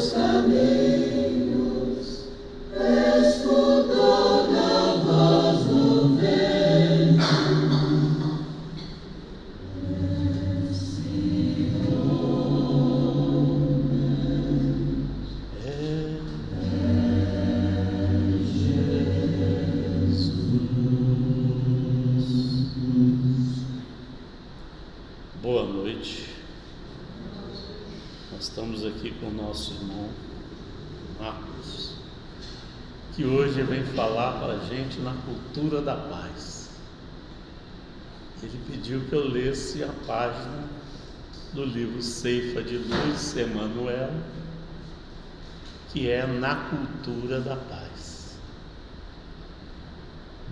teus caminhos, escutou a voz do vento. Esse homem é Jesus. Boa noite. Nós estamos aqui com o nosso irmão Marcos, que hoje vem falar para a gente na cultura da paz. Ele pediu que eu lesse a página do livro Ceifa de Luz, Emmanuel, que é na cultura da paz.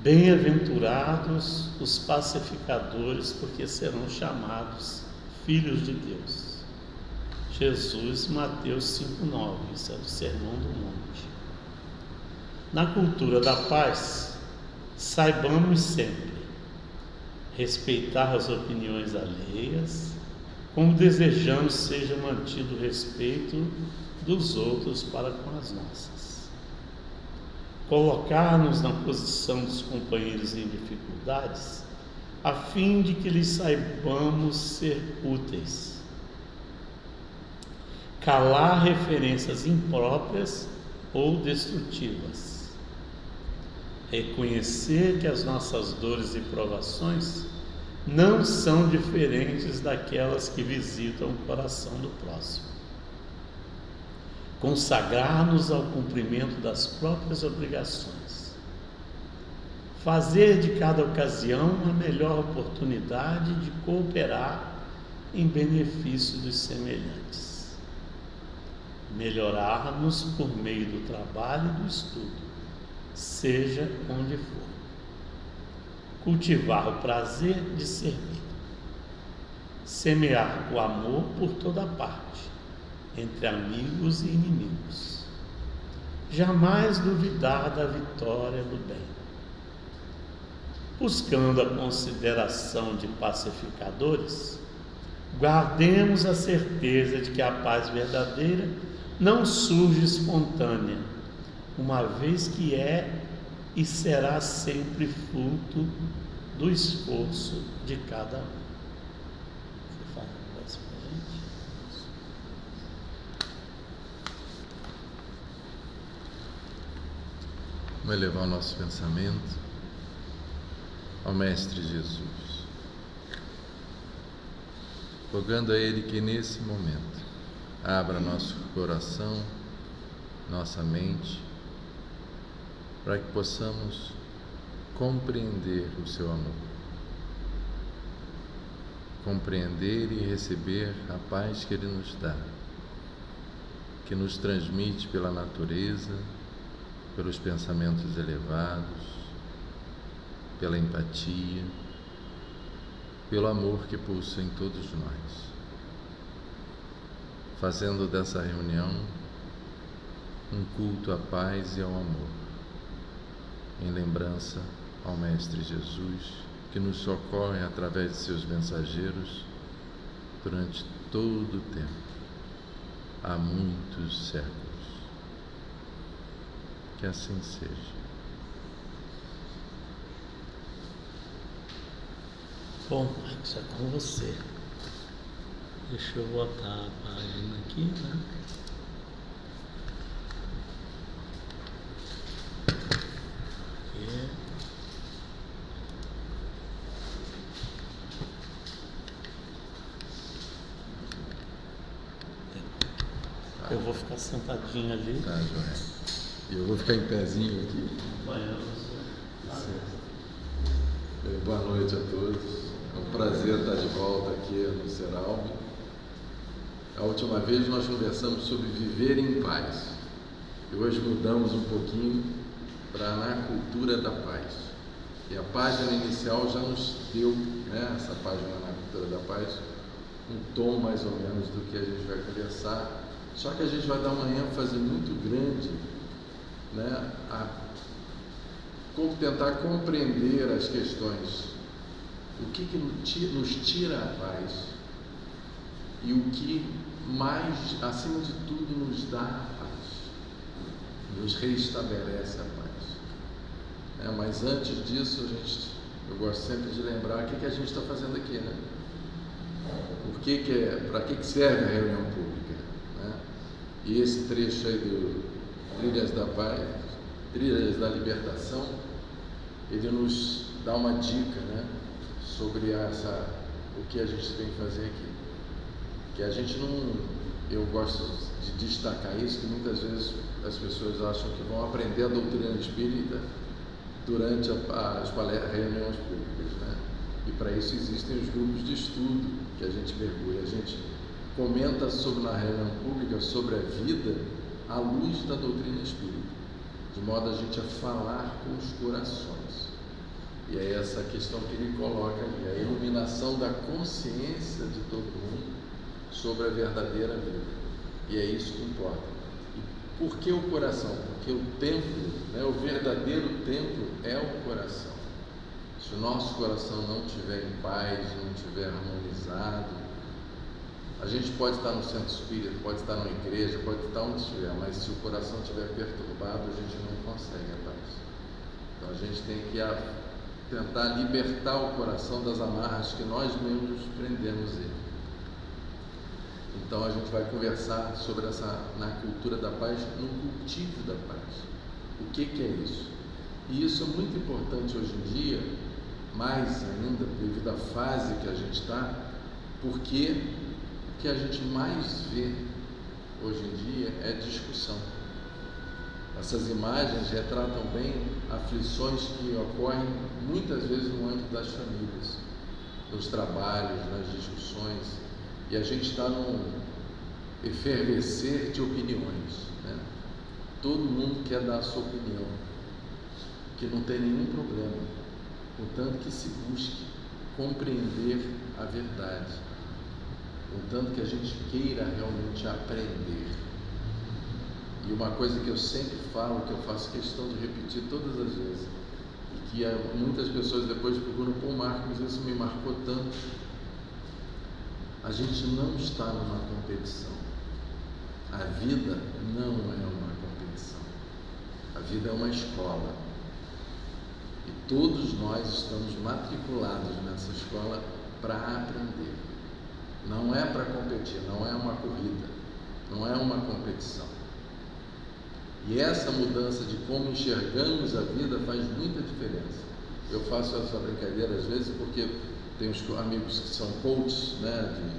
Bem-aventurados os pacificadores, porque serão chamados filhos de Deus. Jesus, Mateus 5,9, isso é do Sermão do Monte. Na cultura da paz, saibamos sempre respeitar as opiniões alheias, como desejamos seja mantido o respeito dos outros para com as nossas. Colocar-nos na posição dos companheiros em dificuldades, a fim de que lhes saibamos ser úteis. Calar referências impróprias ou destrutivas. Reconhecer que as nossas dores e provações não são diferentes daquelas que visitam o coração do próximo. Consagrar-nos ao cumprimento das próprias obrigações. Fazer de cada ocasião a melhor oportunidade de cooperar em benefício dos semelhantes. Melhorar-nos por meio do trabalho e do estudo, seja onde for. Cultivar o prazer de servir. Semear o amor por toda parte, entre amigos e inimigos. Jamais duvidar da vitória do bem. Buscando a consideração de pacificadores, guardemos a certeza de que a paz verdadeira não surge espontânea, uma vez que é e será sempre fruto do esforço de cada um. Você fala isso pra gente? Vamos elevar o nosso pensamento ao Mestre Jesus, rogando a Ele que nesse momento abra nosso coração, nossa mente, para que possamos compreender o seu amor, compreender e receber a paz que Ele nos dá, que nos transmite pela natureza, pelos pensamentos elevados, pela empatia, pelo amor que pulsa em todos nós. Fazendo dessa reunião um culto à paz e ao amor, em lembrança ao Mestre Jesus, que nos socorre através de seus mensageiros durante todo o tempo, há muitos séculos. Que assim seja. Bom, Marcos, é com você. Deixa eu botar a página aqui, né? Aqui. Eu vou ficar sentadinho ali. Tá, joia. E eu vou ficar em pezinho aqui. Boa noite a todos. É um prazer estar de volta aqui no Seralme. A última vez nós conversamos sobre viver em paz. E hoje mudamos um pouquinho para na cultura da paz. E a página inicial já nos deu, né, essa página na cultura da paz, um tom mais ou menos do que a gente vai conversar. Só que a gente vai dar uma ênfase muito grande, né, a tentar compreender as questões. O que nos tira a paz e o que mas, acima de tudo, nos dá a paz, nos reestabelece a paz. Mas antes disso, eu gosto sempre de lembrar o que a gente está fazendo aqui, né? Para que serve a reunião pública, né? E esse trecho aí do Trilhas da Paz, Trilhas da Libertação, ele nos dá uma dica, né, sobre o que a gente tem que fazer aqui. Que a gente não... Eu gosto de destacar isso, que muitas vezes as pessoas acham que vão aprender a doutrina espírita durante as reuniões públicas, né? E para isso existem os grupos de estudo que a gente mergulha. A gente comenta na reunião pública sobre a vida à luz da doutrina espírita, de modo a gente a falar com os corações. E é essa questão que ele coloca ali, a iluminação da consciência de todo mundo sobre a verdadeira vida. E é isso que importa. E por que o coração? Porque o templo, né, o verdadeiro templo é o coração. Se o nosso coração não estiver em paz, não estiver harmonizado, a gente pode estar no centro espírita, pode estar numa igreja, pode estar onde estiver, mas se o coração estiver perturbado, a gente não consegue a paz. Então a gente tem que tentar libertar o coração das amarras que nós mesmos prendemos ele. Então a gente vai conversar sobre na cultura da paz, no cultivo da paz. O que é isso? E isso é muito importante hoje em dia, mais ainda devido à fase que a gente está, porque o que a gente mais vê hoje em dia é discussão. Essas imagens retratam bem aflições que ocorrem muitas vezes no âmbito das famílias, nos trabalhos, nas discussões, e a gente está num efervescer de opiniões, né? Todo mundo quer dar a sua opinião, que não tem nenhum problema, contanto que se busque compreender a verdade, contanto que a gente queira realmente aprender. E uma coisa que eu sempre falo, que eu faço questão de repetir todas as vezes, e que muitas pessoas depois procuram, pô, Marcos, isso me marcou tanto. A gente não está numa competição. A vida não é uma competição. A vida é uma escola. E todos nós estamos matriculados nessa escola para aprender. Não é para competir, não é uma corrida, não é uma competição. E essa mudança de como enxergamos a vida faz muita diferença. Eu faço essa brincadeira às vezes porque tem uns amigos que são coaches, né?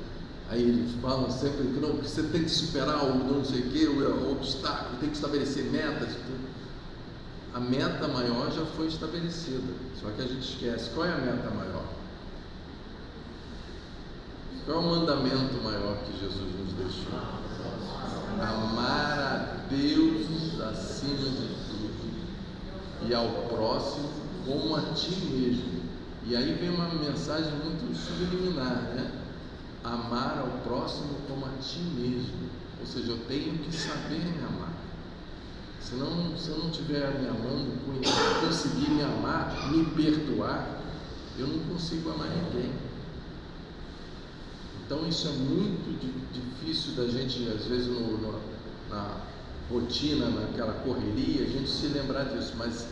Aí eles falam sempre que não, que você tem que superar o não sei o que, o obstáculo, tem que estabelecer metas. A meta maior já foi estabelecida, só que a gente esquece. Qual é a meta maior? Qual é o mandamento maior que Jesus nos deixou? Amar a Deus acima de tudo e ao próximo como a ti mesmo. E aí vem uma mensagem muito subliminar, né? Amar ao próximo como a ti mesmo. Ou seja, eu tenho que saber me amar. Senão, se eu não estiver me amando, conseguir me amar, me perdoar, eu não consigo amar ninguém. Então isso é muito difícil da gente, às vezes na rotina, naquela correria, a gente se lembrar disso, mas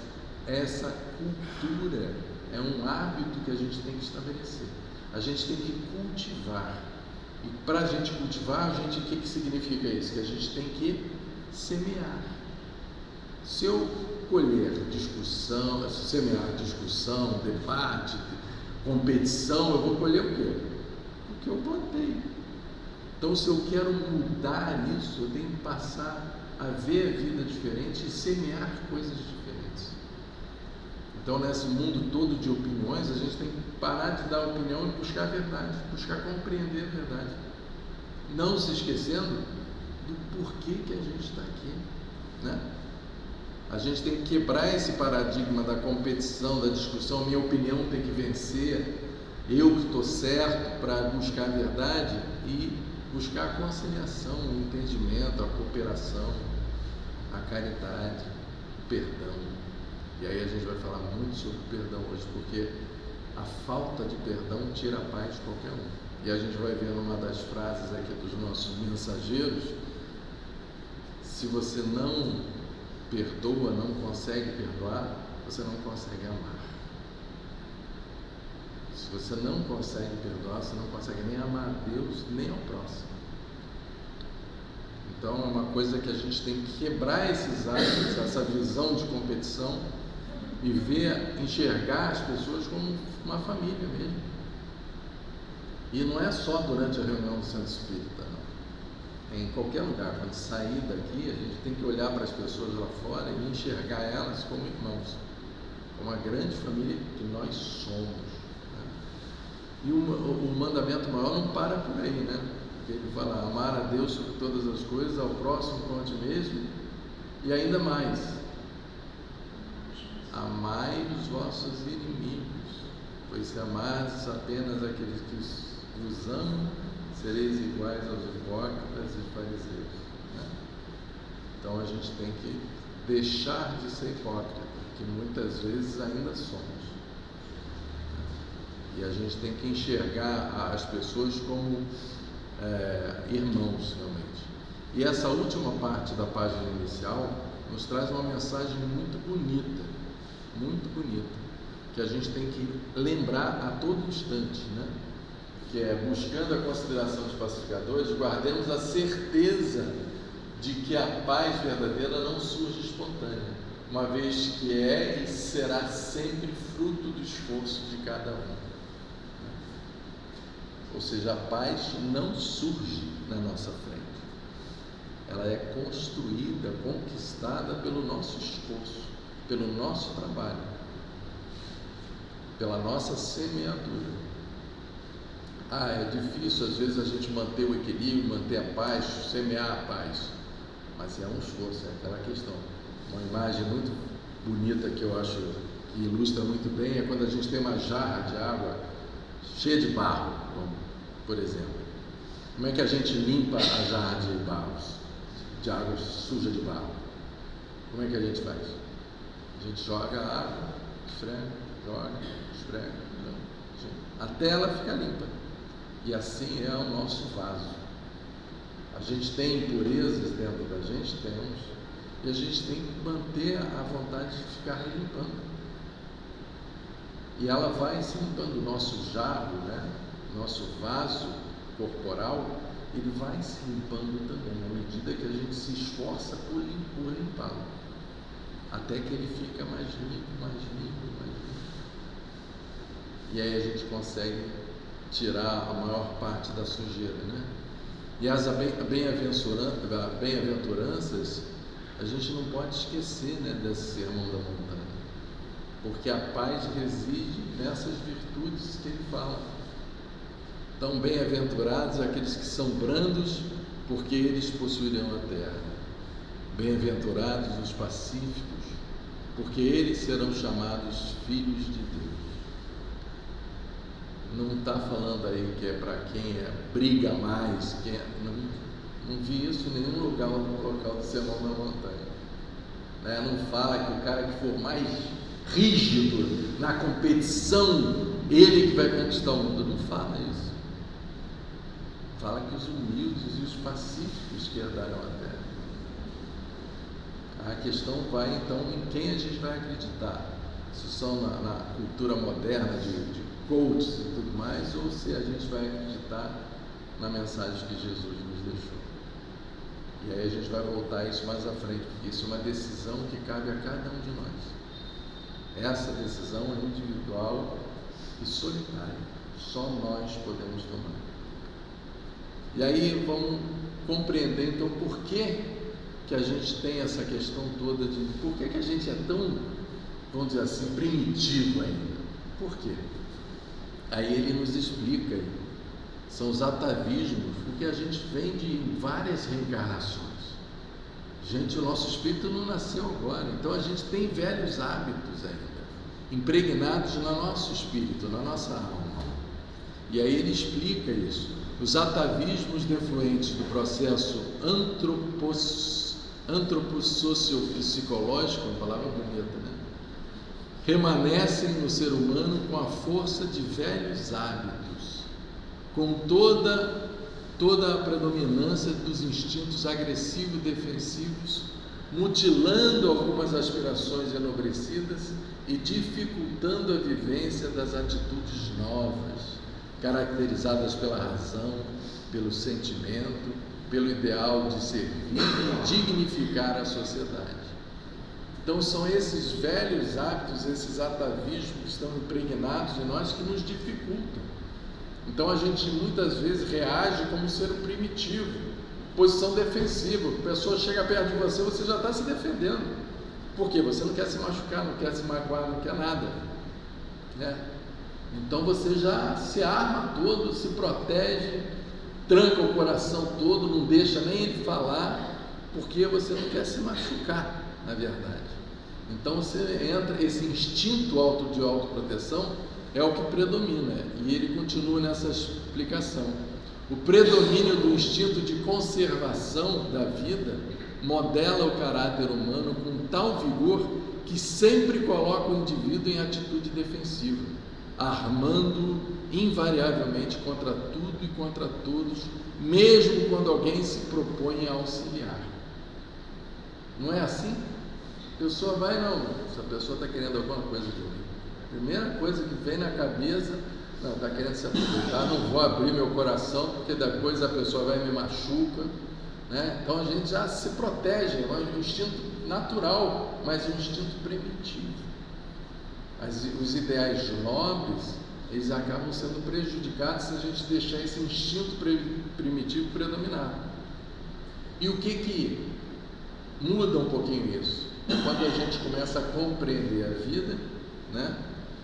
essa cultura é um hábito que a gente tem que estabelecer. A gente tem que cultivar. E para a gente cultivar, o que significa isso? Que a gente tem que semear. Se eu colher discussão, semear discussão, debate, competição, eu vou colher o quê? O que eu plantei. Então, se eu quero mudar isso, eu tenho que passar a ver a vida diferente e semear coisas diferentes. Então, nesse mundo todo de opiniões, a gente tem que parar de dar opinião e buscar a verdade, buscar compreender a verdade, não se esquecendo do porquê que a gente está aqui, né? A gente tem que quebrar esse paradigma da competição, da discussão, minha opinião tem que vencer, eu que estou certo, para buscar a verdade e buscar a conciliação, o entendimento, a cooperação, a caridade, o perdão. E aí a gente vai falar muito sobre o perdão hoje, porque a falta de perdão tira a paz de qualquer um. e a gente vai ver numa das frases aqui dos nossos mensageiros, se você não perdoa, não consegue perdoar, você não consegue amar. Se você não consegue perdoar, você não consegue nem amar a Deus, nem ao próximo. Então é uma coisa que a gente tem que quebrar esses hábitos, essa visão de competição, e enxergar as pessoas como uma família mesmo. E não é só durante a reunião do Centro Espírita, não. É em qualquer lugar. Quando sair daqui, a gente tem que olhar para as pessoas lá fora e enxergar elas como irmãos, como uma grande família que nós somos, né? E o mandamento maior não para por aí, né? Porque ele fala, amar a Deus sobre todas as coisas, ao próximo como a ti mesmo, e ainda mais, amai os vossos inimigos, pois se amardes apenas aqueles que vos amam, sereis iguais aos hipócritas e fariseus, né? Então a gente tem que deixar de ser hipócrita, que muitas vezes ainda somos, e a gente tem que enxergar as pessoas como irmãos realmente. E essa última parte da página inicial nos traz uma mensagem muito bonita, que a gente tem que lembrar a todo instante, né? Que é, buscando a consideração dos pacificadores, guardemos a certeza de que a paz verdadeira não surge espontânea, uma vez que é e será sempre fruto do esforço de cada um. Ou seja, a paz não surge na nossa frente, ela é construída, conquistada pelo nosso esforço, pelo nosso trabalho, pela nossa semeadura. É difícil às vezes a gente manter o equilíbrio, manter a paz, semear a paz, mas é um esforço, é aquela questão. Uma imagem muito bonita que eu acho que ilustra muito bem é quando a gente tem uma jarra de água cheia de barro, por exemplo. Como é que a gente limpa a jarra de barros, de água suja de barro? Como é que a gente faz? A gente joga a água, esfrega, joga, esfrega, até ela ficar limpa. E assim é o nosso vaso. A gente tem impurezas dentro da gente? Temos. E a gente tem que manter a vontade de ficar limpando. E ela vai se limpando. O nosso jarro, né? Nosso vaso corporal, ele vai se limpando também, à medida que a gente se esforça por limpá-lo, até que ele fica mais limpo, mais limpo, mais limpo. E aí a gente consegue tirar a maior parte da sujeira, né? E as bem-aventuranças, a gente não pode esquecer, né, desse sermão da montanha, porque a paz reside nessas virtudes que ele fala. Então, bem-aventurados aqueles que são brandos, porque eles possuirão a terra. Bem-aventurados os pacíficos, porque eles serão chamados filhos de Deus. Não está falando aí que é para quem briga mais, não vi isso em nenhum lugar no local do Sermão da Montanha, né? Não fala que o cara que for mais rígido na competição, ele que vai conquistar o mundo, não fala isso. Fala que os humildes e os pacíficos que herdarão a terra. A questão vai então em quem a gente vai acreditar, se são na cultura moderna de coaches e tudo mais, ou se a gente vai acreditar na mensagem que Jesus nos deixou. E aí a gente vai voltar a isso mais à frente, porque isso é uma decisão que cabe a cada um de nós. Essa decisão é individual e solitária, só nós podemos tomar. E aí vamos compreender então por que a gente tem essa questão toda de por que a gente é tão, vamos dizer assim, primitivo ainda. Por quê? Aí ele nos explica, são os atavismos, porque a gente vem de várias reencarnações. Gente, o nosso espírito não nasceu agora, então a gente tem velhos hábitos ainda, impregnados no nosso espírito, na nossa alma. E aí ele explica isso. Os atavismos defluentes do processo antropossociopsicológico, uma palavra bonita, né? Permanecem no ser humano com a força de velhos hábitos, com toda a predominância dos instintos agressivos e defensivos, mutilando algumas aspirações enobrecidas e dificultando a vivência das atitudes novas, caracterizadas pela razão, pelo sentimento, pelo ideal de servir e dignificar a sociedade. Então são esses velhos hábitos, esses atavismos que estão impregnados em nós que nos dificultam. Então a gente muitas vezes reage como um ser primitivo, posição defensiva. A pessoa chega perto de você, você já está se defendendo. Por quê? Você não quer se machucar, não quer se magoar, não quer nada, né? Então você já se arma todo, se protege, tranca o coração todo, não deixa nem ele falar, porque você não quer se machucar, na verdade. Então você entra, esse instinto de autoproteção é o que predomina, e ele continua nessa explicação. O predomínio do instinto de conservação da vida modela o caráter humano com tal vigor que sempre coloca o indivíduo em atitude defensiva, armando invariavelmente contra tudo e contra todos, mesmo quando alguém se propõe a auxiliar. Não é assim? A pessoa vai, não, essa pessoa está querendo alguma coisa de mim. Primeira coisa que vem na cabeça, não, está querendo se aproveitar, não vou abrir meu coração, porque depois a pessoa vai e me machuca, né? Então a gente já se protege, é um instinto natural, mas um instinto primitivo. Os ideais nobres, eles acabam sendo prejudicados se a gente deixar esse instinto primitivo predominar. E o que muda um pouquinho isso? É quando a gente começa a compreender a vida, né?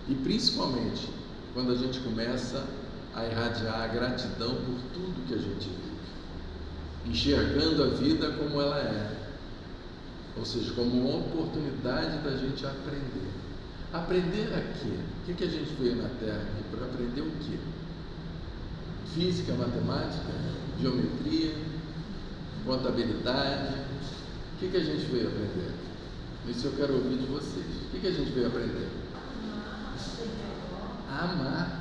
E principalmente quando a gente começa a irradiar a gratidão por tudo que a gente vive, enxergando a vida como ela é, ou seja, como uma oportunidade da gente aprender. Aprender a quê? O que a gente veio na Terra aqui para aprender o quê? Física, matemática, geometria, contabilidade. O que a gente veio aprender? Isso eu quero ouvir de vocês. O que a gente veio aprender? A amar.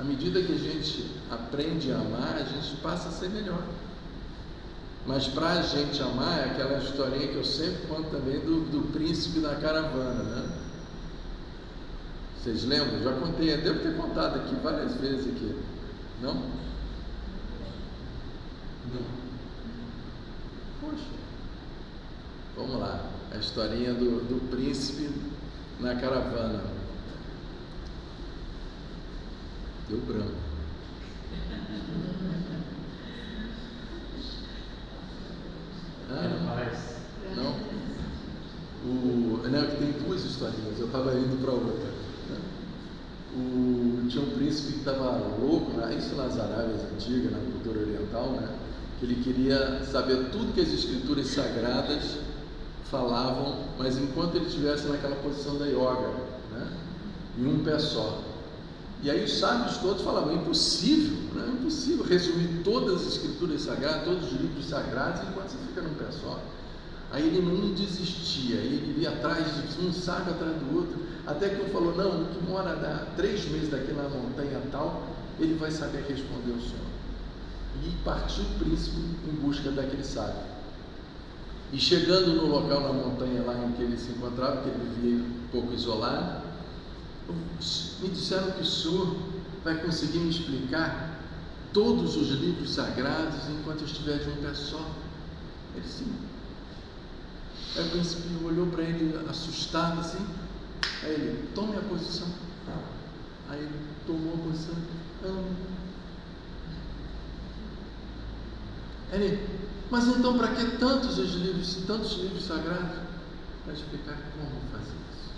À medida que a gente aprende a amar, a gente passa a ser melhor. Mas para a gente amar, é aquela historinha que eu sempre conto também do príncipe da caravana, né? Vocês lembram? Já contei, eu devo ter contado aqui várias vezes aqui. Não? Não. Poxa. Vamos lá. A historinha do príncipe na caravana. Deu branco. Não? Não, que tem duas historinhas, eu estava indo para outra. Tinha um príncipe que estava louco, isso nas Arábias antigas, na cultura oriental, né? Que ele queria saber tudo que as escrituras sagradas falavam, mas enquanto ele estivesse naquela posição da yoga, né? Em um pé só. E aí os sábios todos falavam, impossível, né? Impossível resumir todas as escrituras sagradas, todos os livros sagrados, enquanto você fica num pé só. Aí ele não desistia, ele ia atrás de um sábio atrás do outro, até que um falou, não, o que mora a 3 meses daqui na montanha tal, ele vai saber responder o senhor. E partiu o príncipe em busca daquele sábio. E chegando no local na montanha lá em que ele se encontrava, que ele vivia um pouco isolado, me disseram que o senhor vai conseguir me explicar todos os livros sagrados enquanto eu estiver de um pé só. Ele sim. Aí o príncipe olhou para ele assustado assim. Aí ele, tome a posição. Aí ele tomou a posição. Ele, mas então para que tantos livros sagrados? Para explicar como fazer isso.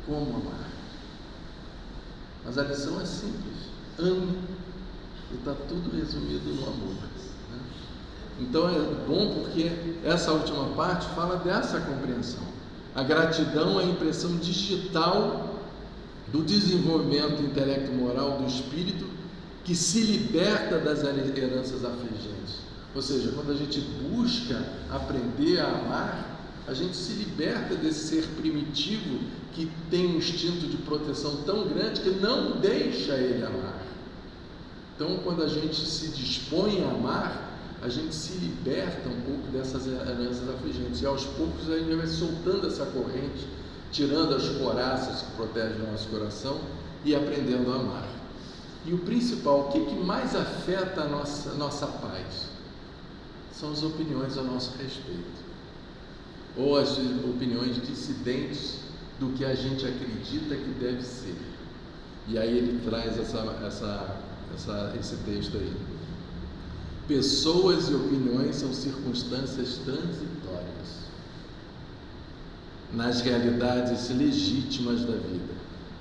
Como amar. Mas a lição é simples. Ame. E está tudo resumido no amor. Né? Então é bom porque essa última parte fala dessa compreensão. A gratidão é a impressão digital do desenvolvimento intelecto-moral do espírito que se liberta das heranças afligentes. Ou seja, quando a gente busca aprender a amar, a gente se liberta desse ser primitivo que tem um instinto de proteção tão grande que não deixa ele amar. Então, quando a gente se dispõe a amar, a gente se liberta um pouco dessas heranças afligentes, e aos poucos a gente vai soltando essa corrente, tirando as couraças que protegem o nosso coração e aprendendo a amar. E o principal, o que mais afeta a nossa paz? São as opiniões a nosso respeito, ou as opiniões dissidentes do que a gente acredita que deve ser. E aí ele traz esse texto aí. Pessoas e opiniões são circunstâncias transitórias nas realidades legítimas da vida.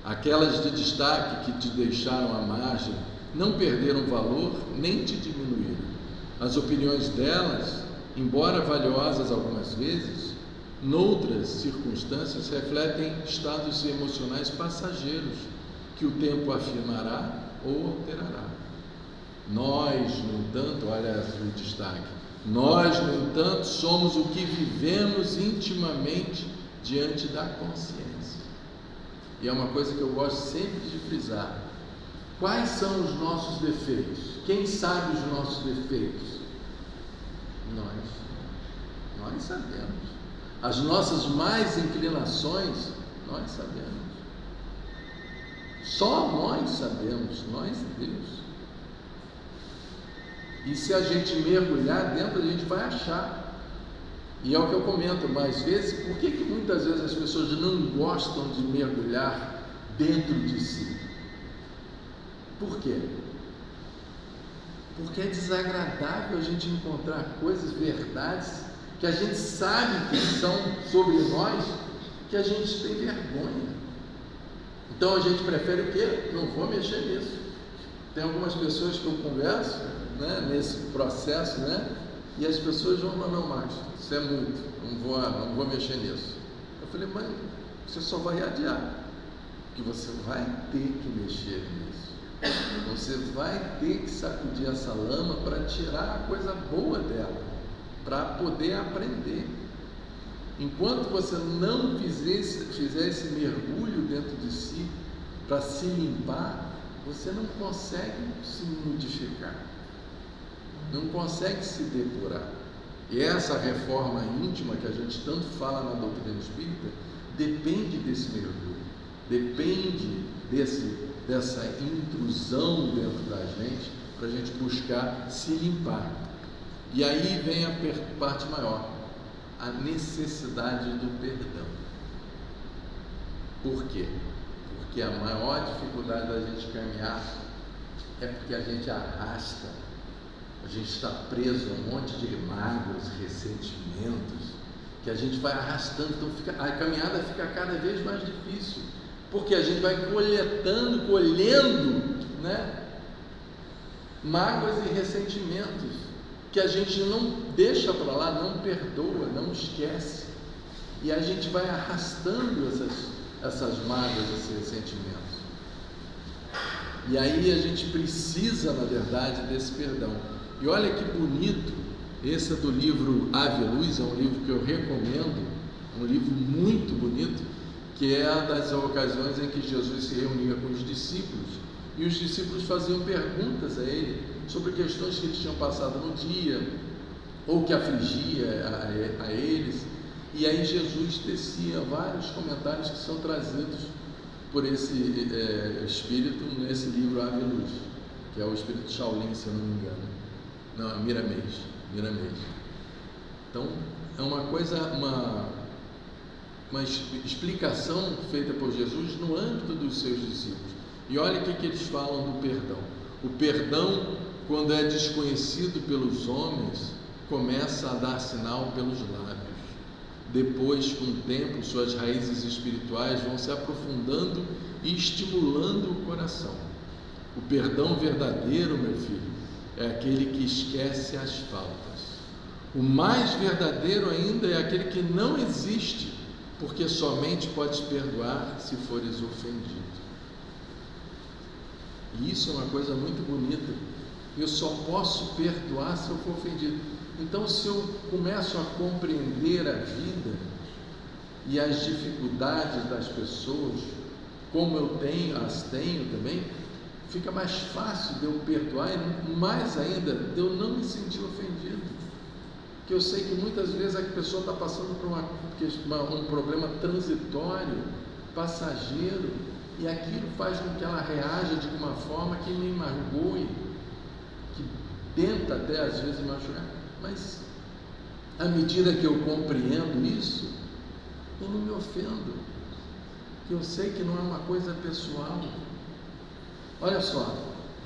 Aquelas de destaque que te deixaram à margem não perderam valor nem te diminuíram. As opiniões delas, embora valiosas algumas vezes, noutras circunstâncias refletem estados emocionais passageiros que o tempo afirmará ou alterará. Nós, no entanto, olha o destaque, nós, no entanto, somos o que vivemos intimamente diante da consciência. E é uma coisa que eu gosto sempre de frisar. Quais são os nossos defeitos? Quem sabe os nossos defeitos? Nós sabemos. As nossas más inclinações, nós sabemos. Só nós sabemos, nós e Deus. E se a gente mergulhar dentro, a gente vai achar. E é o que eu comento mais vezes. Por que muitas vezes as pessoas não gostam de mergulhar dentro de si? Por quê? Porque é desagradável a gente encontrar coisas, verdades, que a gente sabe que são sobre nós, que a gente tem vergonha. Então a gente prefere o quê? Não vou mexer nisso. Tem algumas pessoas que eu converso, né, nesse processo, né, e as pessoas vão falar, não, Marcos, isso é muito, não vou mexer nisso. Eu falei, mas você só vai adiar, porque você vai ter que mexer nisso. Você vai ter que sacudir essa lama para tirar a coisa boa dela, para poder aprender. Enquanto você não fizer esse mergulho dentro de si, para se limpar, você não consegue se modificar, não consegue se depurar. E essa reforma íntima que a gente tanto fala na doutrina espírita, depende desse mergulho, depende dessa intrusão dentro da gente, para a gente buscar se limpar. E aí vem a parte maior, a necessidade do perdão. Por quê? Porque a maior dificuldade da gente caminhar é porque a gente arrasta, a gente está preso a um monte de mágoas, ressentimentos, que a gente vai arrastando, então a caminhada fica cada vez mais difícil, porque a gente vai colhendo, né, mágoas e ressentimentos, que a gente não deixa para lá, não perdoa, não esquece, e a gente vai arrastando essas mágoas, esses ressentimentos. E aí a gente precisa, na verdade, desse perdão. E olha que bonito, esse é do livro Ave Luz, é um livro que eu recomendo, um livro muito bonito, que é a das ocasiões em que Jesus se reunia com os discípulos, e os discípulos faziam perguntas a ele sobre questões que eles tinham passado no dia, ou que afligia a eles, e aí Jesus tecia vários comentários que são trazidos por esse espírito nesse livro Ave Luz, que é o espírito Shaolin, se eu não me engano. Não, é Miramês. Então, é uma coisa, uma explicação feita por Jesus no âmbito dos seus discípulos. E olha o que eles falam do perdão. O perdão, quando é desconhecido pelos homens, começa a dar sinal pelos lábios. Depois, com o tempo, suas raízes espirituais vão se aprofundando e estimulando o coração. O perdão verdadeiro, meu filho, é aquele que esquece as faltas. O mais verdadeiro ainda é aquele que não existe, porque somente podes perdoar se fores ofendido. E isso é uma coisa muito bonita. Eu só posso perdoar se eu for ofendido. Então, se eu começo a compreender a vida e as dificuldades das pessoas, como as tenho também, fica mais fácil de eu perdoar e mais ainda de eu não me sentir ofendido. Porque eu sei que muitas vezes a pessoa está passando por um problema transitório, passageiro, e aquilo faz com que ela reaja de uma forma que me magoe, que tenta até às vezes machucar, mas à medida que eu compreendo isso, eu não me ofendo, que eu sei que não é uma coisa pessoal. Olha só,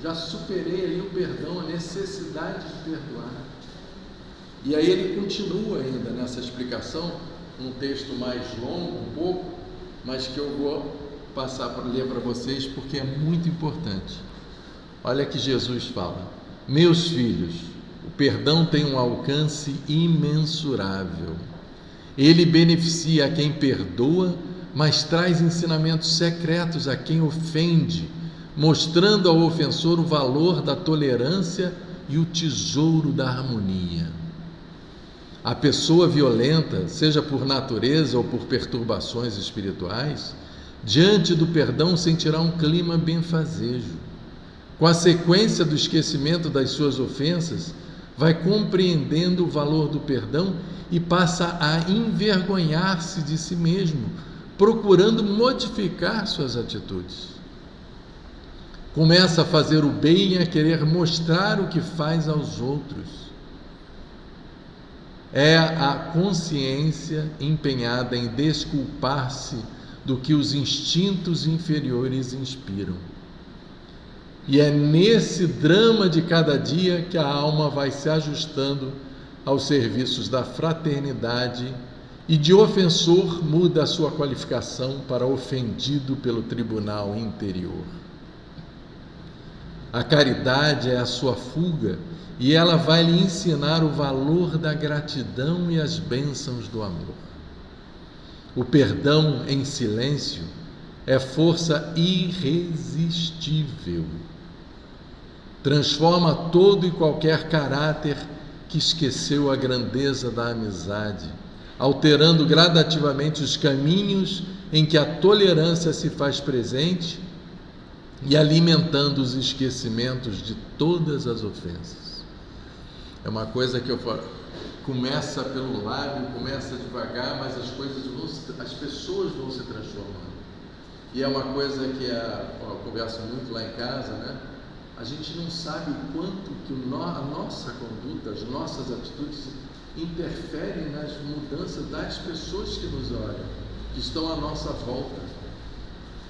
já superei ali o perdão, a necessidade de perdoar. E aí ele continua ainda nessa explicação, um texto mais longo um pouco, mas que eu vou passar para ler para vocês porque é muito importante. Olha que Jesus fala: meus filhos, o perdão tem um alcance imensurável. Ele beneficia a quem perdoa, mas traz ensinamentos secretos a quem ofende, mostrando ao ofensor o valor da tolerância e o tesouro da harmonia. A pessoa violenta, seja por natureza ou por perturbações espirituais, diante do perdão sentirá um clima benfazejo. Com a sequência do esquecimento das suas ofensas, vai compreendendo o valor do perdão e passa a envergonhar-se de si mesmo, procurando modificar suas atitudes. Começa a fazer o bem e a querer mostrar o que faz aos outros. É a consciência empenhada em desculpar-se do que os instintos inferiores inspiram. E é nesse drama de cada dia que a alma vai se ajustando aos serviços da fraternidade e de ofensor muda a sua qualificação para ofendido pelo tribunal interior. A caridade é a sua fuga e ela vai lhe ensinar o valor da gratidão e as bênçãos do amor. O perdão em silêncio é força irresistível. Transforma todo e qualquer caráter que esqueceu a grandeza da amizade, alterando gradativamente os caminhos em que a tolerância se faz presente e alimentando os esquecimentos de todas as ofensas. É uma coisa que eu falo, começa pelo lábio, começa devagar, mas as pessoas vão se transformando. E é uma coisa que eu converso muito lá em casa, né? A gente não sabe o quanto que a nossa conduta, as nossas atitudes interferem nas mudanças das pessoas que nos olham, que estão à nossa volta.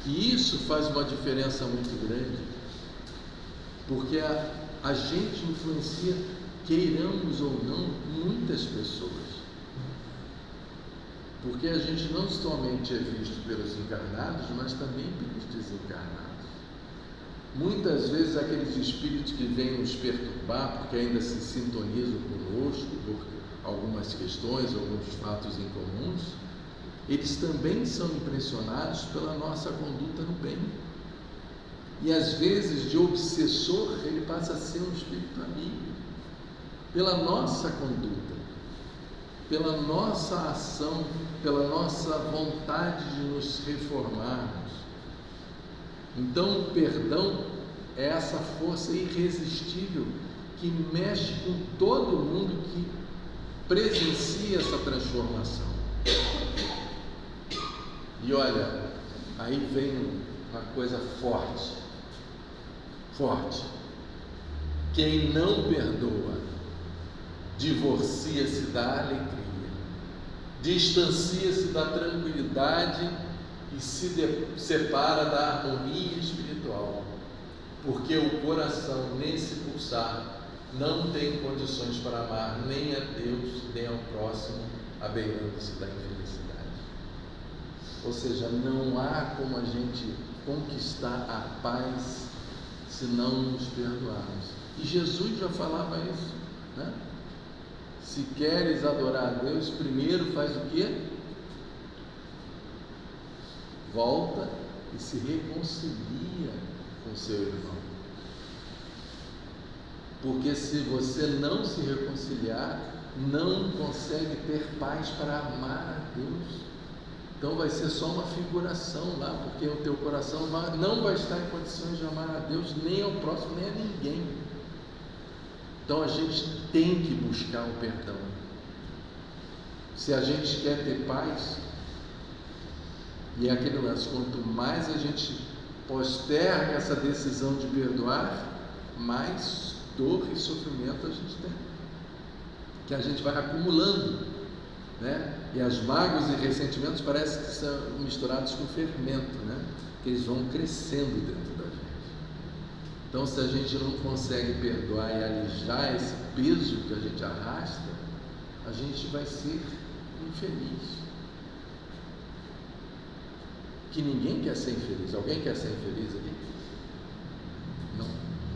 E isso faz uma diferença muito grande, porque a gente influencia, queiramos ou não, muitas pessoas. Porque a gente não somente é visto pelos encarnados, mas também pelos desencarnados. Muitas vezes aqueles espíritos que vêm nos perturbar, porque ainda se sintonizam conosco por algumas questões, alguns fatos incomuns, eles também são impressionados pela nossa conduta no bem. E às vezes, de obsessor, ele passa a ser um espírito amigo, pela nossa conduta, pela nossa ação, pela nossa vontade de nos reformarmos. Então, o perdão é essa força irresistível que mexe com todo mundo que presencia essa transformação. E olha, aí vem uma coisa forte. Quem não perdoa, divorcia-se da alegria, distancia-se da tranquilidade e se separa da harmonia espiritual, porque o coração, nesse pulsar, não tem condições para amar nem a Deus, nem ao próximo, abeirando-se da infelicidade. Ou seja, não há como a gente conquistar a paz se não nos perdoarmos. E Jesus já falava isso, né? Se queres adorar a Deus, primeiro faz o quê? Volta e se reconcilia com seu irmão. Porque se você não se reconciliar, não consegue ter paz para amar a Deus. Então vai ser só uma figuração lá, porque o teu coração não vai estar em condições de amar a Deus, nem ao próximo, nem a ninguém. Então a gente tem que buscar o perdão. Se a gente quer ter paz, e é aquele lance, quanto mais a gente posterga essa decisão de perdoar, mais dor e sofrimento a gente tem, que a gente vai acumulando, né? E as mágoas e ressentimentos parecem que são misturados com fermento, né? Que eles vão crescendo dentro da gente. Então, se a gente não consegue perdoar e alijar esse peso que a gente arrasta, a gente vai ser infeliz. Que ninguém quer ser infeliz. Alguém quer ser infeliz aqui? Não,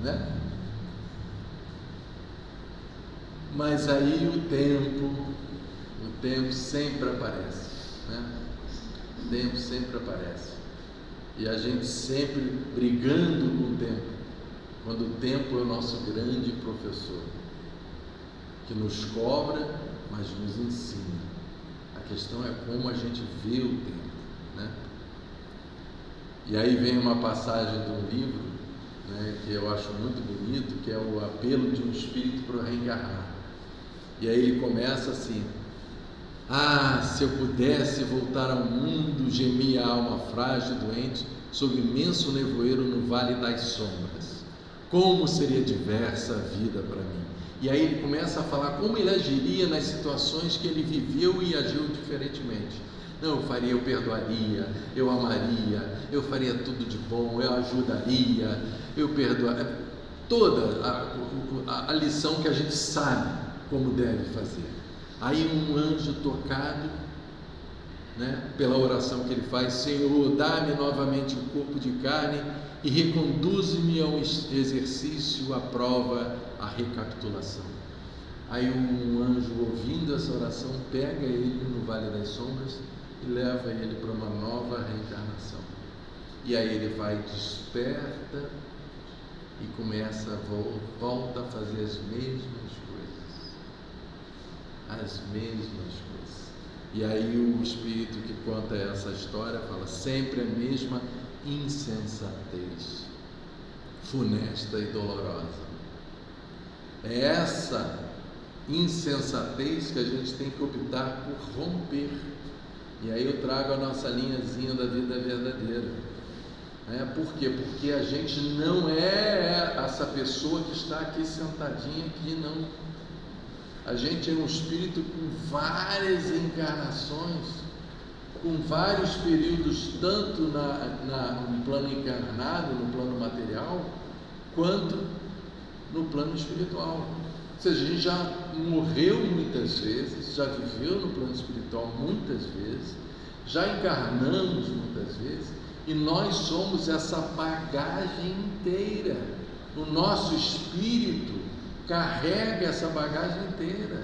né? Mas aí o tempo sempre aparece, né? O tempo sempre aparece. E a gente sempre brigando com o tempo, quando o tempo é o nosso grande professor, que nos cobra, mas nos ensina. A questão é como a gente vê o tempo, né? E aí vem uma passagem de um livro, né, que eu acho muito bonito, que é o apelo de um espírito para o reencarnar. E aí ele começa assim: ah, se eu pudesse voltar ao mundo, gemia a alma frágil e doente, sob imenso nevoeiro no vale das sombras. Como seria diversa a vida para mim. E aí ele começa a falar como ele agiria nas situações que ele viveu e agiu diferentemente. Não, eu faria, eu perdoaria, eu amaria, eu faria tudo de bom, eu ajudaria, eu perdoaria. Toda a lição que a gente sabe como deve fazer. Aí um anjo tocado, né, pela oração que ele faz: Senhor, dá-me novamente o corpo de carne e reconduze-me ao exercício, à prova, à recapitulação. Aí um anjo, ouvindo essa oração, pega ele no Vale das Sombras e leva ele para uma nova reencarnação. E aí ele vai, desperta e começa, volta a fazer as mesmas coisas. As mesmas coisas. E aí o espírito que conta essa história fala: sempre a mesma insensatez, funesta e dolorosa. É essa insensatez que a gente tem que optar por romper. E aí eu trago a nossa linhazinha da vida verdadeira. Por quê? Porque a gente não é essa pessoa que está aqui sentadinha aqui, não. A gente é um espírito com várias encarnações, com vários períodos, tanto no plano encarnado, no plano material, quanto no plano espiritual. Ou seja, a gente já morreu muitas vezes, já viveu no plano espiritual muitas vezes, já encarnamos muitas vezes, e nós somos essa bagagem inteira. O nosso espírito carrega essa bagagem inteira.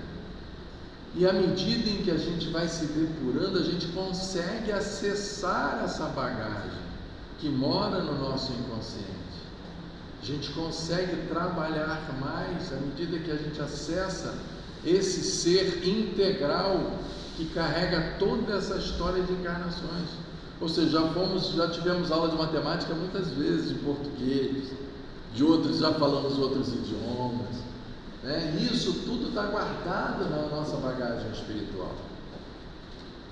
E à medida em que a gente vai se depurando, a gente consegue acessar essa bagagem que mora no nosso inconsciente. A gente consegue trabalhar mais à medida que a gente acessa esse ser integral que carrega toda essa história de encarnações. Ou seja, já tivemos aula de matemática muitas vezes, de português, de outros, já falamos outros idiomas, né? Isso tudo está guardado na nossa bagagem espiritual.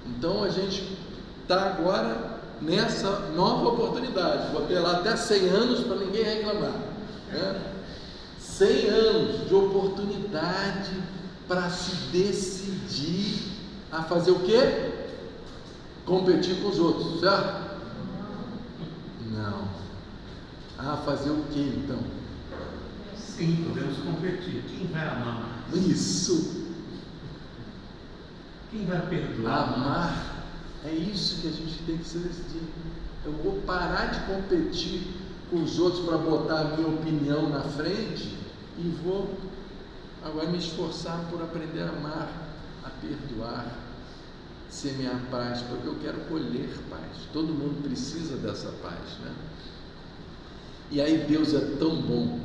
Então a gente está agora nessa nova oportunidade. Vou ter lá até 100 anos para ninguém reclamar, né? 100 anos de oportunidade para se decidir a fazer o quê? Competir com os outros, certo? Não. Fazer o quê então? Sim, podemos competir. Quem vai amar mais? Isso. Quem vai perdoar? Amar. É isso que a gente tem que se decidir. Eu vou parar de competir com os outros para botar a minha opinião na frente e vou agora me esforçar por aprender a amar, a perdoar, semear paz, porque eu quero colher paz. Todo mundo precisa dessa paz, né? E aí Deus é tão bom,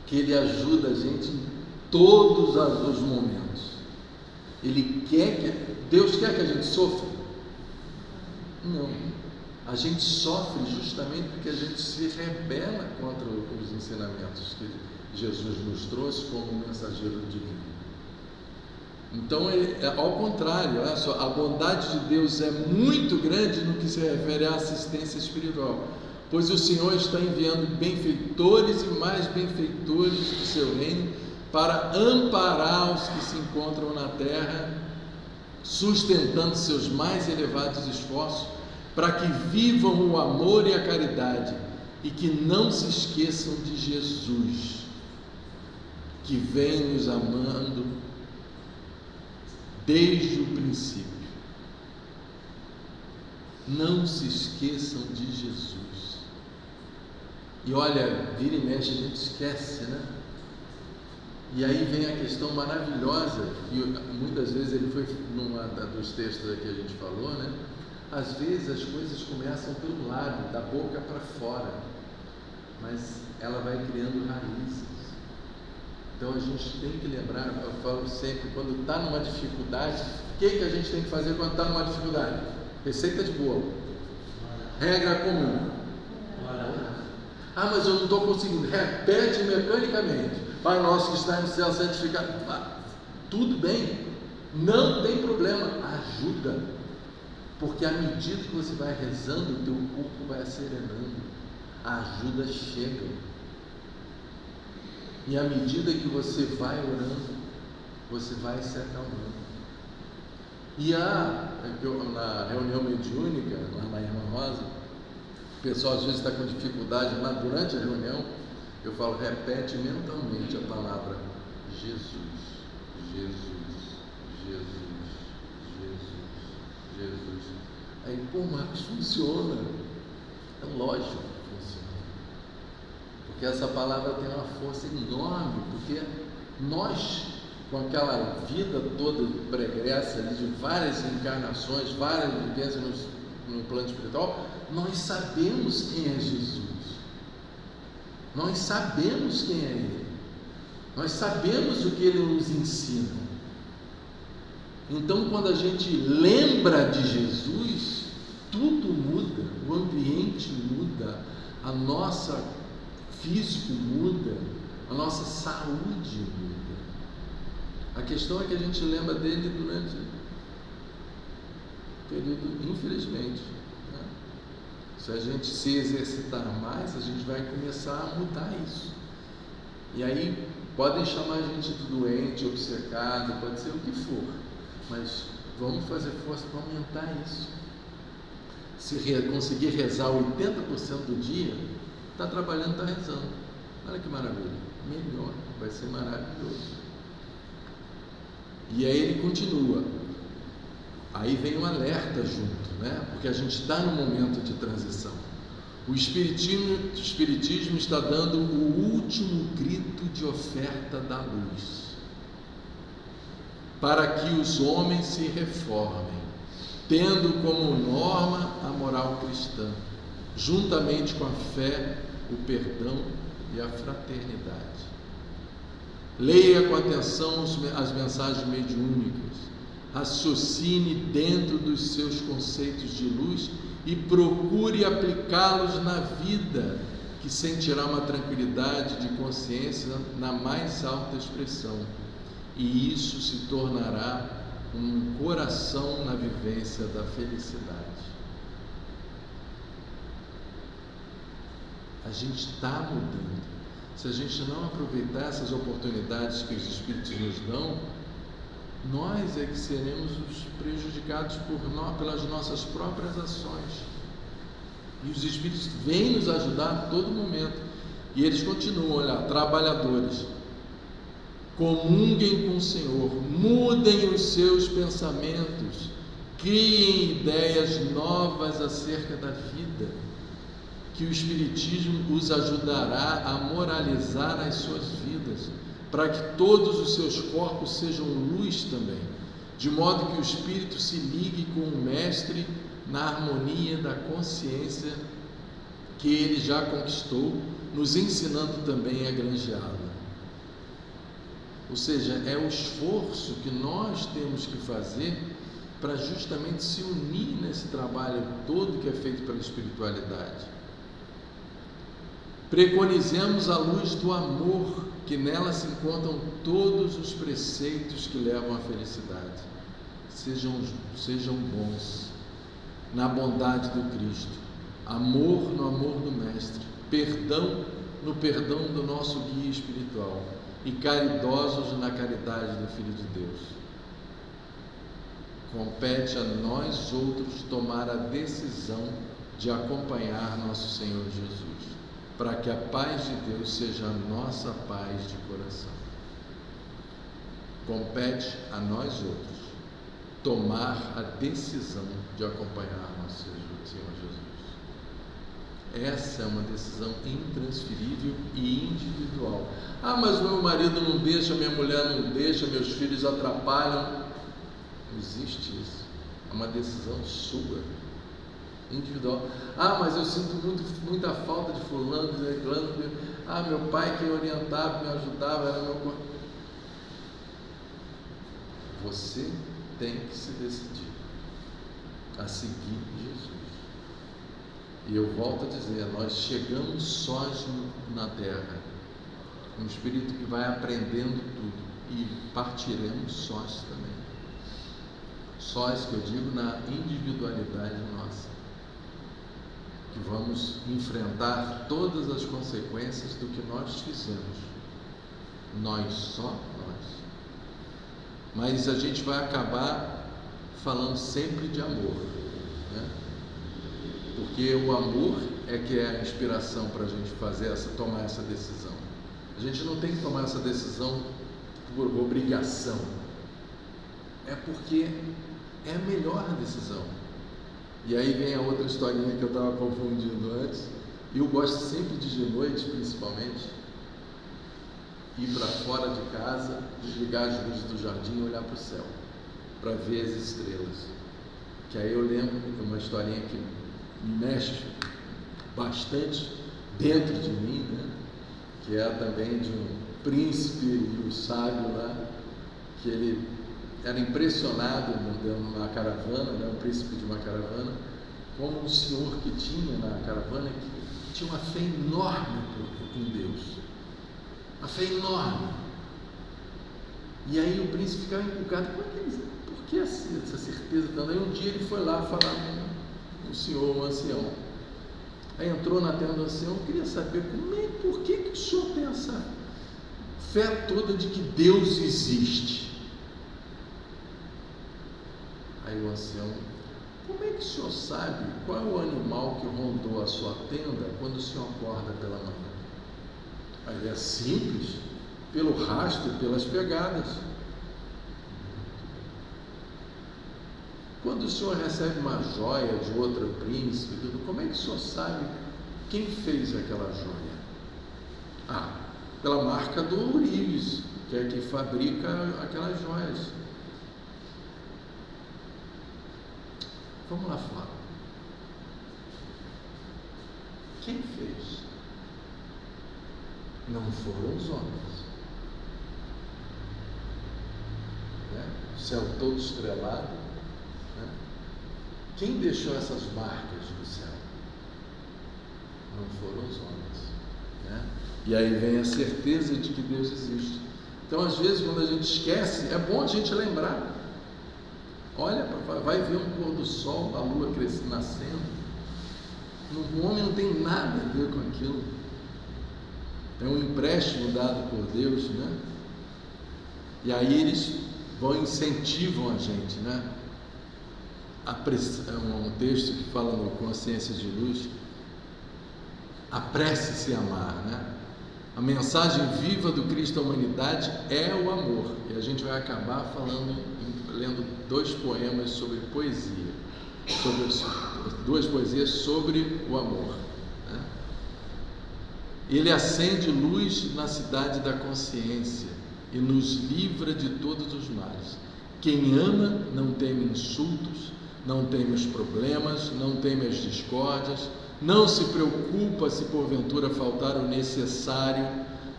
que Ele ajuda a gente em todos os momentos. Deus quer que a gente sofra? Não. A gente sofre justamente porque a gente se rebela contra os ensinamentos que Jesus nos trouxe como mensageiro divino. Então, ao contrário, olha só, a bondade de Deus é muito grande no que se refere à assistência espiritual, pois o Senhor está enviando benfeitores e mais benfeitores do seu reino para amparar os que se encontram na terra, sustentando seus mais elevados esforços, para que vivam o amor e a caridade e que não se esqueçam de Jesus, que vem nos amando desde o princípio. Não se esqueçam de Jesus. E olha, vira e mexe, a gente esquece, né? E aí vem a questão maravilhosa, que muitas vezes ele foi numa dos textos que a gente falou, né? Às vezes as coisas começam pelo lado, da boca para fora, mas ela vai criando raízes. Então a gente tem que lembrar, eu falo sempre, quando está numa dificuldade, o que a gente tem que fazer quando está numa dificuldade? Receita de bolo, regra comum. Ah, mas eu não estou conseguindo. Repete mecanicamente: Pai nosso que está no céu, santificado. Tudo bem, não tem problema, ajuda, porque à medida que você vai rezando, o teu corpo vai acelerando, a ajuda chega, e à medida que você vai orando, você vai se acalmando. E na reunião mediúnica, lá na Irmã Rosa, o pessoal às vezes está com dificuldade, mas durante a reunião eu falo: repete mentalmente a palavra Jesus, Jesus, Jesus, Jesus, Jesus. Aí, pô, Marcos, funciona. É lógico que funciona, porque essa palavra tem uma força enorme, porque nós, com aquela vida toda pregressa de várias encarnações, várias vivências no plano espiritual, nós sabemos quem é Jesus, nós sabemos quem é Ele, nós sabemos o que Ele nos ensina. Então, quando a gente lembra de Jesus, tudo muda, o ambiente muda, a nossa físico muda, a nossa saúde muda. A questão é que a gente lembra dele durante o período, infelizmente, né? Se a gente se exercitar mais, a gente vai começar a mudar isso. E aí podem chamar a gente de doente, obcecado, pode ser o que for, mas vamos fazer força para aumentar isso. Se conseguir rezar 80% do dia, está trabalhando, está rezando. Olha que maravilha, melhor, vai ser maravilhoso. E aí ele continua, aí vem um alerta junto, né? Porque a gente está num momento de transição. O Espiritismo está dando o último grito de oferta da luz, para que os homens se reformem, tendo como norma a moral cristã, juntamente com a fé, o perdão e a fraternidade. Leia com atenção as mensagens mediúnicas, raciocine dentro dos seus conceitos de luz e procure aplicá-los na vida, que sentirá uma tranquilidade de consciência na mais alta expressão, e isso se tornará um coração na vivência da felicidade. A gente está mudando. Se a gente não aproveitar essas oportunidades que os Espíritos nos dão, nós é que seremos os prejudicados pelas nossas próprias ações. E os Espíritos vêm nos ajudar a todo momento. E eles continuam: olha, trabalhadores, comunguem com o Senhor, mudem os seus pensamentos, criem ideias novas acerca da vida, que o Espiritismo os ajudará a moralizar as suas vidas, para que todos os seus corpos sejam luz também, de modo que o Espírito se ligue com o Mestre na harmonia da consciência que ele já conquistou, nos ensinando também a granjeá-la. Ou seja, é o esforço que nós temos que fazer para justamente se unir nesse trabalho todo que é feito pela espiritualidade. Preconizemos a luz do amor, que nela se encontram todos os preceitos que levam à felicidade. Sejam bons na bondade do Cristo, amor no amor do Mestre, perdão no perdão do nosso guia espiritual e caridosos na caridade do Filho de Deus. Compete a nós outros tomar a decisão de acompanhar nosso Senhor Jesus, para que a paz de Deus seja a nossa paz de coração. Compete a nós outros tomar a decisão de acompanhar nosso Senhor Jesus. Essa é uma decisão intransferível e individual. Ah, mas meu marido não deixa, minha mulher não deixa, meus filhos atrapalham. Não existe isso. É uma decisão sua, individual. Ah, mas eu sinto muita falta de fulano, de reclano. Ah, meu pai que orientava, me ajudava, era meu... Você tem que se decidir a seguir Jesus. E eu volto a dizer, nós chegamos sós na terra, um espírito que vai aprendendo tudo, e partiremos sós também. Sós, que eu digo, na individualidade nossa, que vamos enfrentar todas as consequências do que nós fizemos, nós, só nós. Mas a gente vai acabar falando sempre de amor, né? Porque o amor é que é a inspiração para a gente tomar essa decisão. A gente não tem que tomar essa decisão por obrigação, é porque é a melhor decisão. E aí vem a outra historinha que eu estava confundindo antes. Eu gosto sempre de noite, principalmente, ir para fora de casa, desligar as luzes do jardim e olhar para o céu, para ver as estrelas. Que aí eu lembro de uma historinha que me mexe bastante dentro de mim, né? Que é também de um príncipe e um sábio lá, que ele era impressionado numa caravana, né? Um príncipe de uma caravana, como um senhor que tinha na caravana, que tinha uma fé enorme em Deus, uma fé enorme. E aí o príncipe ficava encucado, por que essa certeza? Aí um dia ele foi lá falar com o senhor, um ancião. Aí entrou na tenda do ancião, queria saber por que o senhor tem essa fé toda de que Deus existe? Aí o ancião, como é que o senhor sabe qual é o animal que rondou a sua tenda quando o senhor acorda pela manhã? Aí é simples, pelo rastro, pelas pegadas. Quando o senhor recebe uma joia de outro príncipe, como é que o senhor sabe quem fez aquela joia? Ah, pela marca do ourives, que é que fabrica aquelas joias. Vamos lá fora. Quem fez? Não foram os homens. Né? O céu todo estrelado. Né? Quem deixou essas marcas no céu? Não foram os homens. Né? E aí vem a certeza de que Deus existe. Então, às vezes, quando a gente esquece, é bom a gente lembrar. Olha, vai ver um pôr do sol, a lua crescendo, nascendo. O homem não tem nada a ver com aquilo. É um empréstimo dado por Deus, né? E aí eles incentivam a gente, né? É um texto que fala no Consciência de Luz, apresse-se a amar, né? A mensagem viva do Cristo à humanidade é o amor. E a gente vai acabar lendo dois poemas sobre poesia, duas poesias sobre o amor. Né? Ele acende luz na cidade da consciência e nos livra de todos os males. Quem ama não teme insultos, não teme os problemas, não teme as discórdias, não se preocupa se porventura faltar o necessário,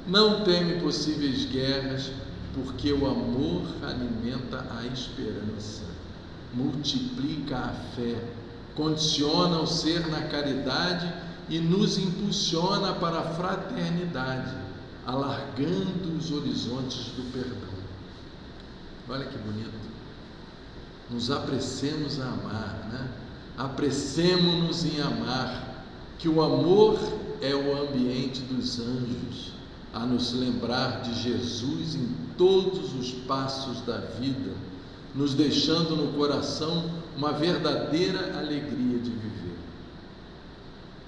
não teme possíveis guerras, porque o amor alimenta a esperança. multiplica a fé, condiciona o ser na caridade e nos impulsiona para a fraternidade, alargando os horizontes do perdão. Olha que bonito. Nos apressemos a amar, né? Apressemo-nos em amar, que o amor é o ambiente dos anjos, a nos lembrar de Jesus em todos os passos da vida, nos deixando no coração uma verdadeira alegria de viver.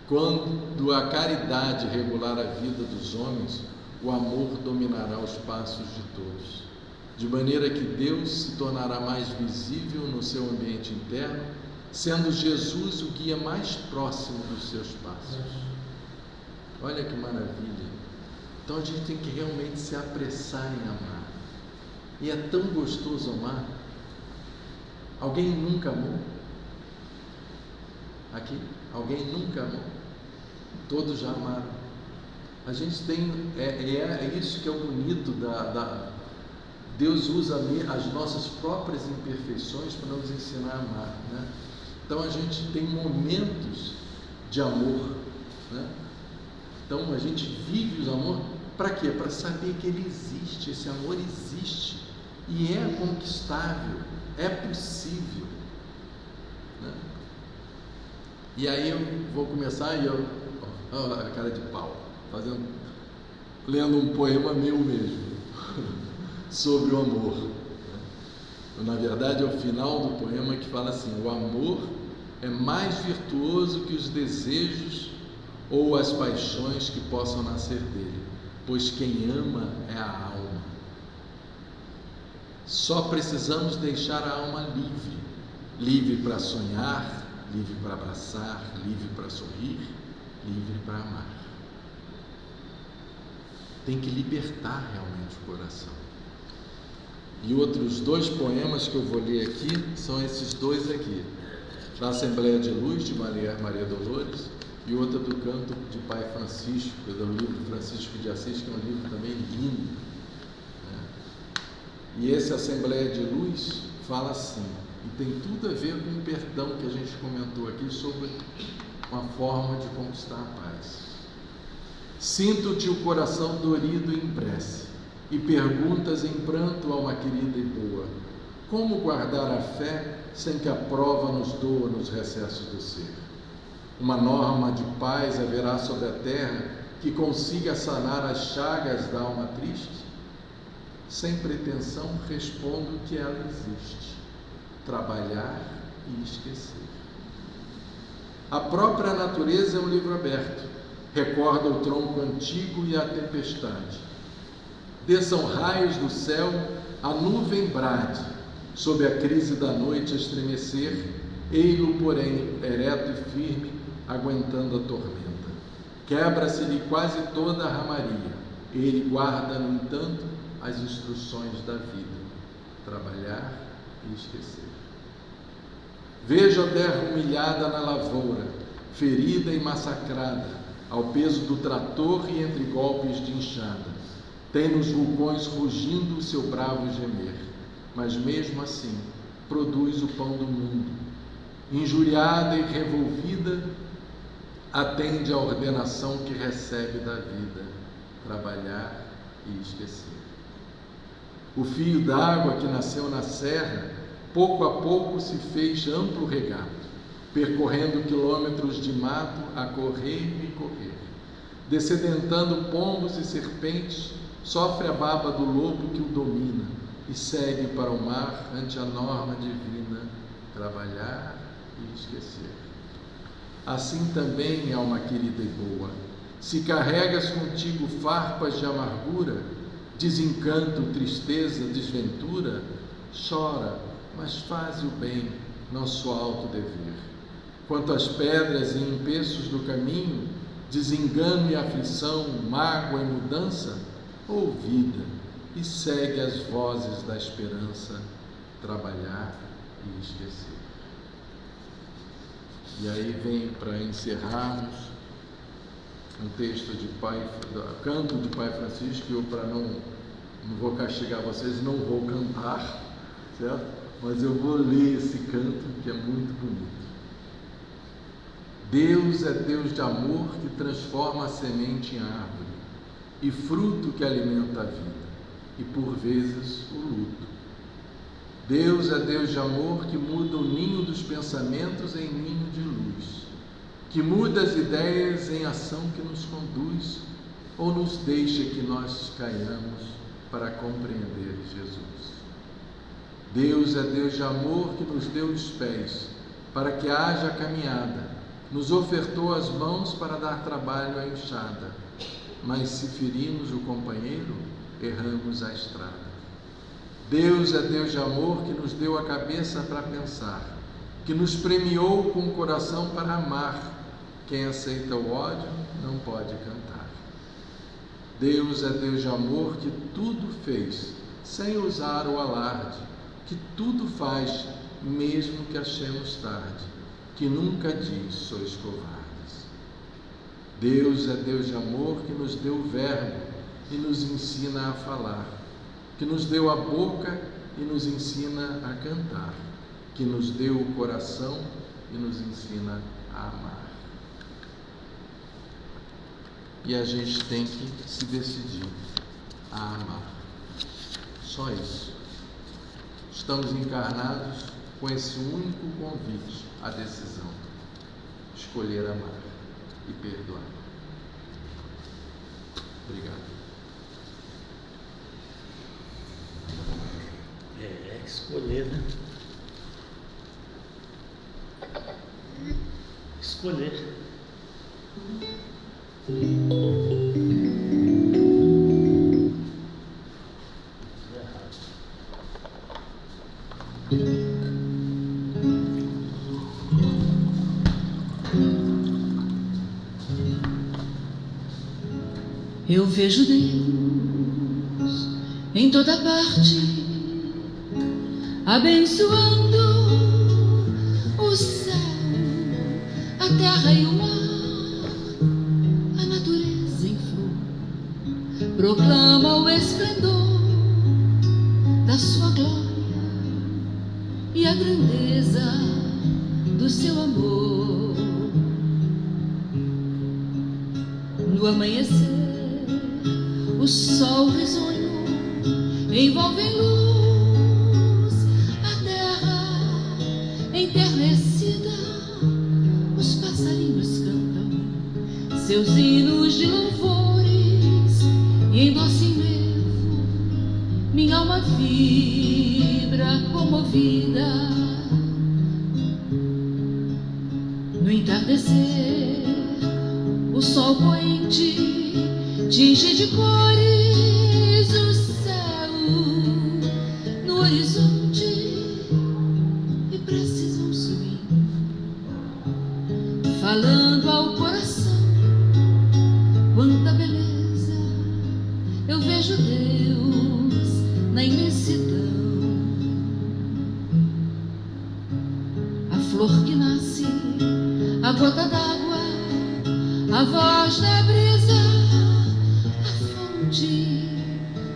Quando a caridade regular a vida dos homens, o amor dominará os passos de todos, de maneira que Deus se tornará mais visível no seu ambiente interno, sendo Jesus o guia mais próximo dos seus passos. Olha que maravilha! Então a gente tem que realmente se apressar em amar. E é tão gostoso amar. Alguém nunca amou? Aqui? Alguém nunca amou? Todos já amaram. A gente tem, é isso que é o bonito Deus usa as nossas próprias imperfeições para nos ensinar a amar, né? Então a gente tem momentos de amor, né? Então a gente vive o amor para quê? Para saber que ele existe, esse amor existe e é conquistável, é possível, né? E aí eu vou começar a cara de pau, lendo um poema meu mesmo sobre o amor. Na verdade é o final do poema que fala assim: o amor é mais virtuoso que os desejos ou as paixões que possam nascer dele, pois quem ama é a alma. Só precisamos deixar a alma livre, livre para sonhar, livre para abraçar, livre para sorrir, livre para amar. Tem que libertar realmente o coração. E outros dois poemas que eu vou ler aqui são esses dois aqui, da Assembleia de Luz, de Maria Dolores, e outra do Canto de Pai Francisco, do livro Francisco de Assis, que é um livro também lindo, né? E esse Assembleia de Luz fala assim, e tem tudo a ver com o perdão que a gente comentou aqui sobre uma forma de conquistar a paz. Sinto-te o coração dorido em prece, e perguntas em pranto, alma querida e boa, como guardar a fé sem que a prova nos doa nos recessos do ser? Uma norma de paz haverá sobre a terra que consiga sanar as chagas da alma triste? Sem pretensão, respondo que ela existe: trabalhar e esquecer. A própria natureza é um livro aberto, recorda o tronco antigo e a tempestade. Desçam raios do céu, a nuvem brade, sob a crise da noite a estremecer, ei-lo, porém, ereto e firme, aguentando a tormenta. Quebra-se-lhe quase toda a ramaria, ele guarda, no entanto, as instruções da vida: trabalhar e esquecer. Vejo a terra humilhada na lavoura, ferida e massacrada, ao peso do trator e entre golpes de enxada. Tem nos vulcões rugindo o seu bravo gemer, mas mesmo assim produz o pão do mundo. Injuriada e revolvida, atende à ordenação que recebe da vida: trabalhar e esquecer. O fio d'água que nasceu na serra, pouco a pouco se fez amplo regato, percorrendo quilômetros de mato a correr e correr. Descedentando pombos e serpentes, sofre a baba do lobo que o domina e segue para o mar ante a norma divina: trabalhar e esquecer. Assim também, alma querida e boa, se carregas contigo farpas de amargura, desencanto, tristeza, desventura, chora, mas faze o bem, nosso alto dever. Quanto às pedras e empeços do caminho, desengano e aflição, mágoa e mudança, ouvida e segue as vozes da esperança: trabalhar e esquecer. E aí vem, para encerrarmos, um texto de Canto de Pai Francisco, que eu, para não vou castigar vocês, não vou cantar, certo? mas eu vou ler esse canto que é muito bonito. Deus é Deus de amor que transforma a semente em árvore e fruto que alimenta a vida e por vezes o luto. Deus é Deus de amor que muda o ninho dos pensamentos em ninho de luz, que muda as ideias em ação que nos conduz ou nos deixa que nós caiamos para compreender Jesus. Deus é Deus de amor que nos deu os pés para que haja caminhada, nos ofertou as mãos para dar trabalho à enxada, mas se ferimos o companheiro, erramos a estrada. Deus é Deus de amor que nos deu a cabeça para pensar, que nos premiou com o coração para amar. Quem aceita o ódio não pode cantar. Deus é Deus de amor que tudo fez, sem usar o alarde, que tudo faz, mesmo que achemos tarde, que nunca diz, sois covardes. Deus é Deus de amor que nos deu o verbo e nos ensina a falar, que nos deu a boca e nos ensina a cantar, que nos deu o coração e nos ensina a amar. E a gente tem que se decidir a amar. Só isso. Estamos encarnados com esse único convite, a decisão: escolher amar e perdoar. Obrigado. Escolher, né? Escolher. Eu vejo Deus em toda parte, abençoando o céu, a terra e o mar, a natureza em flor, proclama o esplendor da sua glória e a grandeza do seu amor. No amanhecer, o sol risonho envolve em luz a terra enternecida. Os passarinhos cantam seus hinos de louvores e em doce enlevo minha alma vibra comovida. No entardecer, o sol poente tinge de cores o céu no horizonte e precisam subir, falando ao coração quanta beleza. Eu vejo Deus na imensidão, a flor que nasce, a gota d'água, a voz da brisa,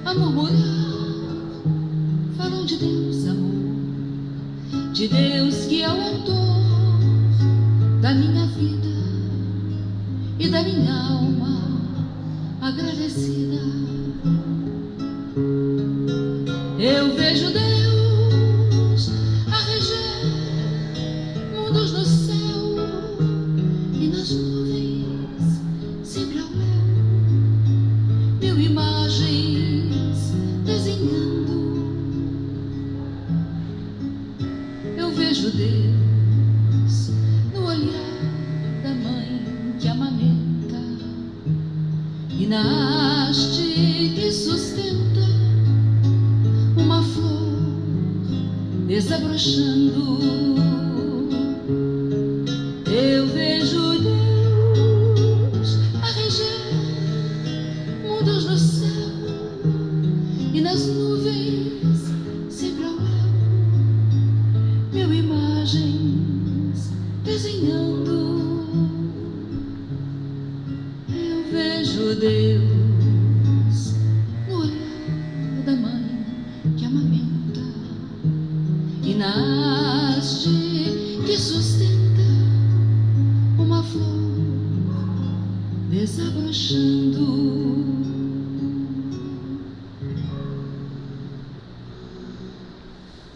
a murmurar, falam de Deus, amor, de Deus que é o autor da minha vida e da minha alma agradecida. Eu vejo Deus a reger mundos no céu e nas nuvens, sempre ao léu, mil imagens desenhando. Eu vejo Deus no olhar da mãe que amamenta e na haste que sustenta uma flor desabrochando. Eu vejo Deus a reger mundos no céu e nas nuvens, sempre ao léu, mil imagens desenhando. Eu vejo Deus no olhar da mãe que amamenta terminaste, que sustenta uma flor desabrochando.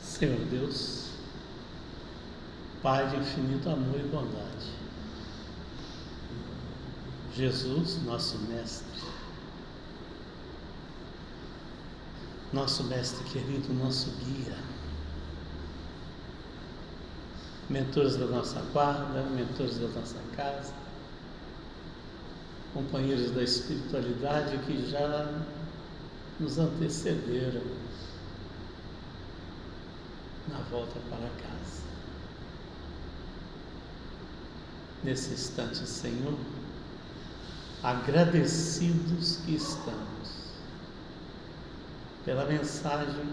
Senhor Deus, Pai de infinito amor e bondade, Jesus, nosso Mestre querido, nosso guia, mentores da nossa guarda, mentores da nossa casa, companheiros da espiritualidade que já nos antecederam na volta para casa. Nesse instante, Senhor, agradecidos que estamos pela mensagem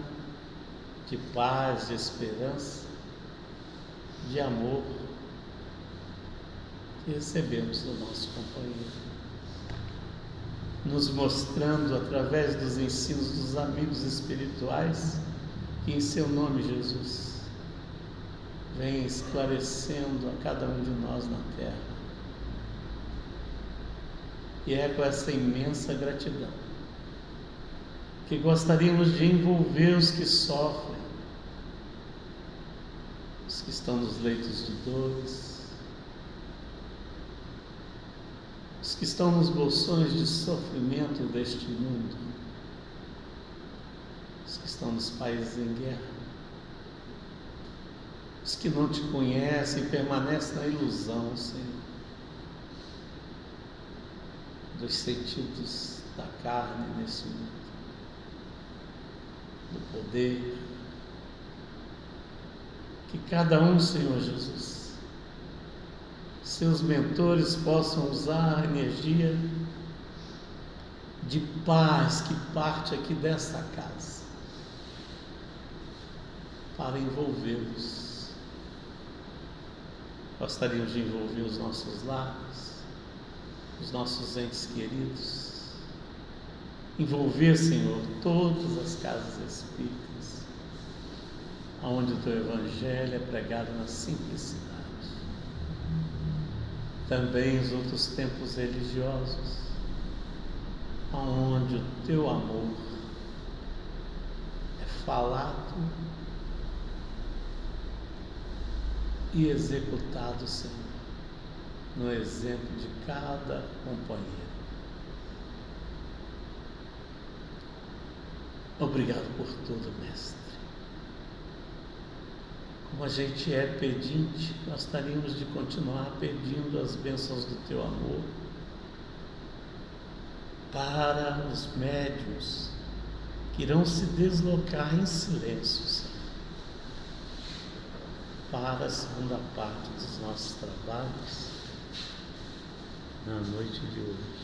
de paz, de esperança, de amor que recebemos do nosso companheiro, nos mostrando através dos ensinos dos amigos espirituais que em seu nome, Jesus, vem esclarecendo a cada um de nós na terra. E é com essa imensa gratidão que gostaríamos de envolver os que sofrem, os que estão nos leitos de dores, os que estão nos bolsões de sofrimento deste mundo, os que estão nos países em guerra, os que não te conhecem e permanecem na ilusão, Senhor, dos sentidos da carne nesse mundo, do poder. Que cada um, Senhor Jesus, seus mentores possam usar a energia de paz que parte aqui dessa casa para envolvê-los. Gostaríamos de envolver os nossos lares, os nossos entes queridos, envolver, Senhor, todas as casas espíritas, onde o Teu Evangelho é pregado na simplicidade. Também os outros templos religiosos, onde o Teu amor é falado e executado, Senhor, no exemplo de cada companheiro. Obrigado por tudo, Mestre. Como a gente é pedinte, gostaríamos de continuar pedindo as bênçãos do Teu amor para os médiuns que irão se deslocar em silêncio, Senhor, para a segunda parte dos nossos trabalhos na noite de hoje.